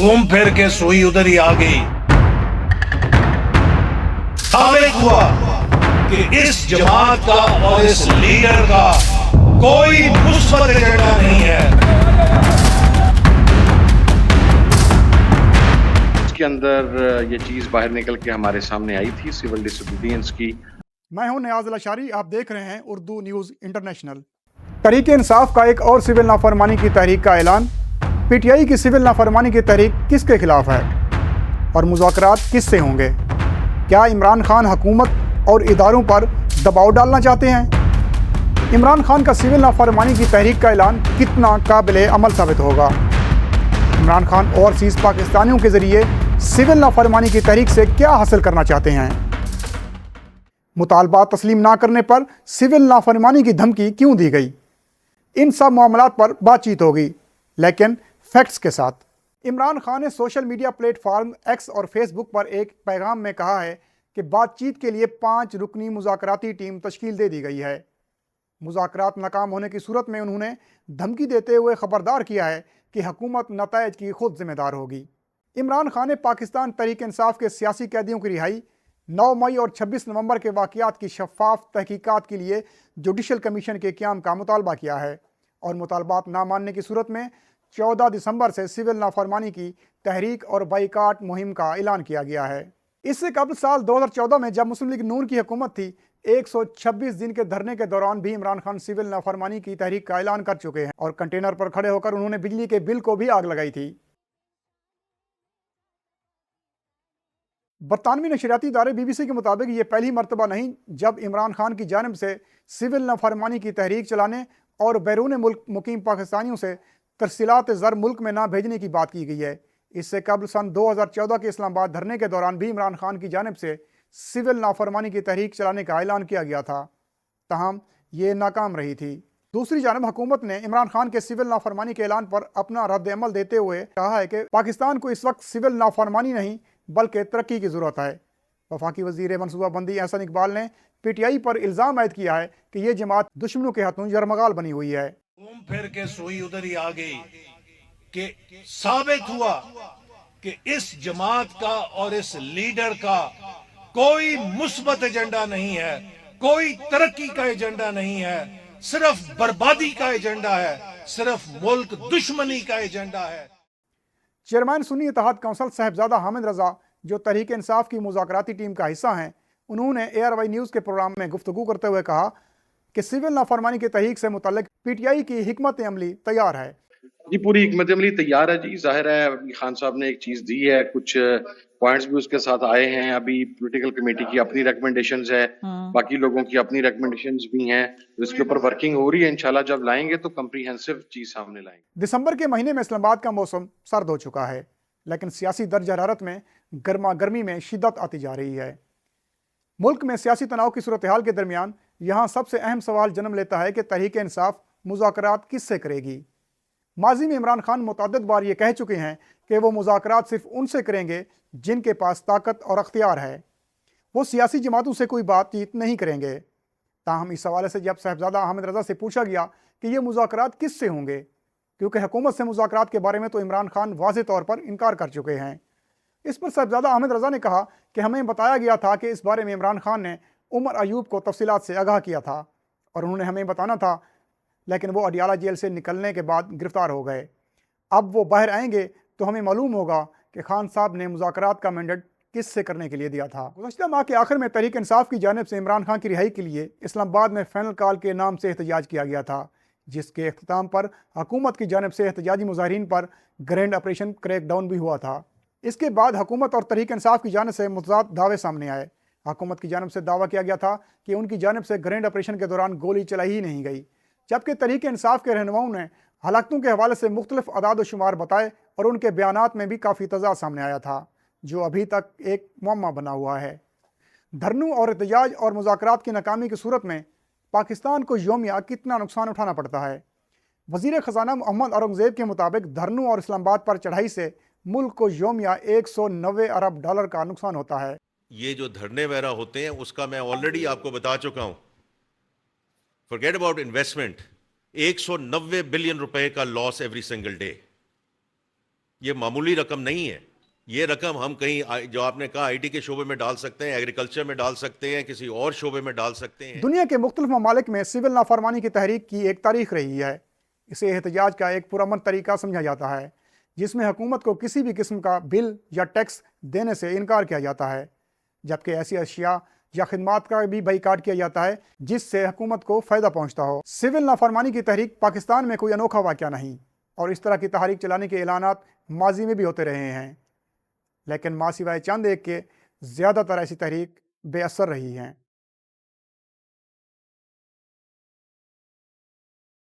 घूम फिर के सुई उधर ही आ गई। साबित हुआ कि इस जमात का और इस लीडर का कोई मुस्बत एजेंडा नहीं है। इसके अंदर ये चीज बाहर निकल के हमारे सामने आई थी सिविल डिसोबीडियंस की। मैं हूं नियाज़ अशारी, आप देख रहे हैं उर्दू न्यूज़ इंटरनेशनल। तहरीक इंसाफ का एक और सिविल नाफरमानी की तहरीक का ऐलान। पीटीआई की सिविल नाफरमानी की तहरीक किसके खिलाफ है और मुज़ाकरात किससे होंगे? क्या इमरान खान हुकूमत और इदारों पर दबाव डालना चाहते हैं? इमरान खान का सिविल नाफरमानी की तहरीक का ऐलान कितना काबिल अमल साबित होगा? इमरान खान ओवरसीज़ पाकिस्तानियों के ज़रिए सिविल नाफरमानी की तहरीक से क्या हासिल करना चाहते हैं? मुतालबात तस्लीम ना करने पर सिविल नाफरमानी की धमकी क्यों दी गई? इन सब मामलात पर बातचीत होगी, लेकिन फैक्ट्स के साथ। इमरान खान ने सोशल मीडिया प्लेटफार्म एक्स और फेसबुक पर एक पैगाम में कहा है कि बातचीत के लिए 5 रुकनी मुज़ाकराती टीम तश्कील दे दी गई है। मुज़ाकरात नाकाम होने की सूरत में उन्होंने धमकी देते हुए खबरदार किया है कि हुकूमत नताइज की खुद जिम्मेदार होगी। इमरान खान ने पाकिस्तान तहरीक इंसाफ के सियासी कैदियों की रिहाई, 9 मई और 26 नवंबर के वाक़यात की शफाफ तहकीकात के लिए जुडिशल कमीशन के क़याम का मुतालबा किया है और मुतालबात ना मानने की सूरत में 14 दिसंबर से सिविल नाफरमानी की तहरीक और बाइकाट मुहिम का ऐलान किया गया है। इससे कबल साल 2014 में जब मुस्लिम लीग नून की हुकूमत थी, 126 दिन के धरने के दौरान भी इमरान खान सिविल नाफरमानी की तहरीक का ऐलान कर चुके हैं और कंटेनर पर खड़े होकर उन्होंने बिजली के बिल को भी आग लगाई थी। बरतानवी नशरियाती इदारे BBC के मुताबिक ये पहली मरतबा नहीं जब इमरान खान की जानिब से सिविल नाफरमानी की तहरीक चलाने और बैरून मुल्क मुकीम पाकिस्तानियों से तरसीलात ज़र मुल्क में ना भेजने की बात की गई है। इससे कबल सन 2014 के इस्लामाबाद धरने के दौरान भी इमरान खान की जानिब से सिविल नाफरमानी की तहरीक चलाने का ऐलान किया गया था, ताहम ये नाकाम रही थी। दूसरी जानब हुकूमत ने इमरान खान के सिविल नाफरमानी के ऐलान पर अपना रद्द अमल देते हुए कहा है कि पाकिस्तान को इस वक्त सिविल नाफरमानी नहीं बल्कि तरक्की की ज़रूरत है। वफाकी वज़ीर मनसूबाबंदी एहसन इकबाल ने PTI पर इल्ज़ाम आयद किया है कि ये जमात दुश्मनों के हाथों यरमगाल बनी हुई है। घूम फिर के सुई उधर ही आ गई कि साबित हुआ कि इस जमात का और इस लीडर का कोई मुस्बत एजेंडा नहीं है, कोई तरक्की का एजेंडा नहीं है, सिर्फ बर्बादी का एजेंडा है, सिर्फ मुल्क दुश्मनी का एजेंडा है। चेयरमैन सुन्नी इत्तेहाद काउंसिल साहिबजादा हामिद रजा, जो तहरीक इंसाफ की मुज़ाकराती टीम का हिस्सा हैं, उन्होंने ARY न्यूज़ के प्रोग्राम में गुफ्तगू करते हुए कहा कि सिविल नाफरमानी की तहरीक से मुतल्लिक PTI की हिकमत अमली तैयार है। जी, पूरी हिकमत अमली तैयार है जी। जाहिर है अभी खान साहब ने एक चीज दी है, कुछ पॉइंट्स भी उसके साथ आए हैं। अभी पॉलिटिकल कमेटी की अपनी रिकमेंडेशंस है, बाकी लोगों की अपनी रिकमेंडेशंस भी हैं, तो इसके ऊपर वर्किंग हो रही है। इंशाल्लाह जब लाएंगे तो कम्प्रीहेंसिव चीज सामने लाएंगे। दिसंबर के महीने में इस्लामाबाद का मौसम सर्द हो चुका है, लेकिन सियासी दर्ज हरारत में गर्मा गर्मी में शिद्दत आती जा रही है। मुल्क में सियासी तनाव की सूरत हाल के दरमियान यहाँ सबसे अहम सवाल जन्म लेता है कि तहरीक इंसाफ मुज़ाकरात किससे करेगी? माजी में इमरान खान मुतअद्दिद बार ये कह चुके हैं कि वो मुज़ाकरात सिर्फ उनसे करेंगे जिनके पास ताकत और अख्तियार है, वो सियासी जमातों से कोई बातचीत नहीं करेंगे। ताहम इस हवाले से जब साहिबजादा हामिद रजा से पूछा गया कि ये मुज़ाकरात किससे होंगे, क्योंकि हुकूमत से मुज़ाकरात के बारे में तो इमरान खान वाज़ेह तौर पर इनकार कर चुके हैं, इस पर साहिबजादा हामिद रजा ने कहा कि हमें बताया गया था कि इस बारे में इमरान खान ने उमर अयूब को तफसीलात से आगाह किया था और उन्होंने हमें बताना था, लेकिन वो अडियाला जेल से निकलने के बाद गिरफ्तार हो गए। अब वो बाहर आएंगे तो हमें मालूम होगा कि खान साहब ने मुज़ाकरात का मैंडेट किससे करने के लिए दिया था। गुज़श्ता माह के आखिर में तहरीक इंसाफ की जानिब से इमरान खान की रिहाई के लिए इस्लामाबाद में फाइनल कॉल के नाम से एहतजाज किया गया था, जिसके अख्ताम पर हुकूमत की जानिब से एहतजाजी मुजाहिरीन पर ग्रैंड ऑपरेशन क्रैकडाउन भी हुआ था। इसके बाद हुकूमत और तहरीक इंसाफ की जानिब से मुतज़ाद दावे सामने आए। हुकूमत की जानिब से दावा किया गया था कि उनकी जानिब से ग्रैंड ऑपरेशन के दौरान गोली चलाई ही नहीं गई, जबकि तहरीक इंसाफ के रहनुमाओं ने हलाकतों के हवाले से मुख्तलिफ अदाद व शुमार बताए और उनके बयानात में भी काफ़ी तज़ाद सामने आया था, जो अभी तक एक मुअम्मा बना हुआ है। धरनों और एहतजाज और मुज़ाकरात की नाकामी की सूरत में पाकिस्तान को यौमिया कितना नुकसान उठाना पड़ता है? वज़ीर ख़जाना मोहम्मद औरंगज़ेब के मुताबिक धरनों और इस्लामाबाद पर चढ़ाई से मुल्क को यौमिया 190 अरब डॉलर का नुकसान होता है। ये जो धरने वगैरह होते हैं उसका मैं ऑलरेडी आपको बता चुका हूं। फॉरगेट अबाउट इन्वेस्टमेंट, 190 बिलियन रुपए का लॉस एवरी सिंगल डे। یہ معمولی رقم نہیں ہے. یہ رقم ہم کہیں جو آپ نے کہا آئی ٹی کے شعبے میں ڈال سکتے ہیں, ایگریکلچر میں ڈال سکتے ہیں, کسی اور شعبے میں ڈال سکتے ہیں. دنیا کے مختلف ممالک میں سول نافرمانی کی تحریک کی ایک تاریخ رہی ہے. اسے احتجاج کا ایک پرامن طریقہ سمجھا جاتا ہے جس میں حکومت کو کسی بھی قسم کا بل یا ٹیکس دینے سے انکار کیا جاتا ہے، جبکہ ایسی اشیاء یا خدمات کا بھی بائیکاٹ کیا جاتا ہے جس سے حکومت کو فائدہ پہنچتا ہو۔ سول نافرمانی کی تحریک پاکستان میں کوئی انوکھا واقعہ نہیں، اور اس طرح کی تحریک چلانے کے اعلانات ماضی میں بھی ہوتے رہے ہیں، لیکن ماں سوائے چند ایک کے زیادہ تر ایسی تحریک بے اثر رہی ہیں۔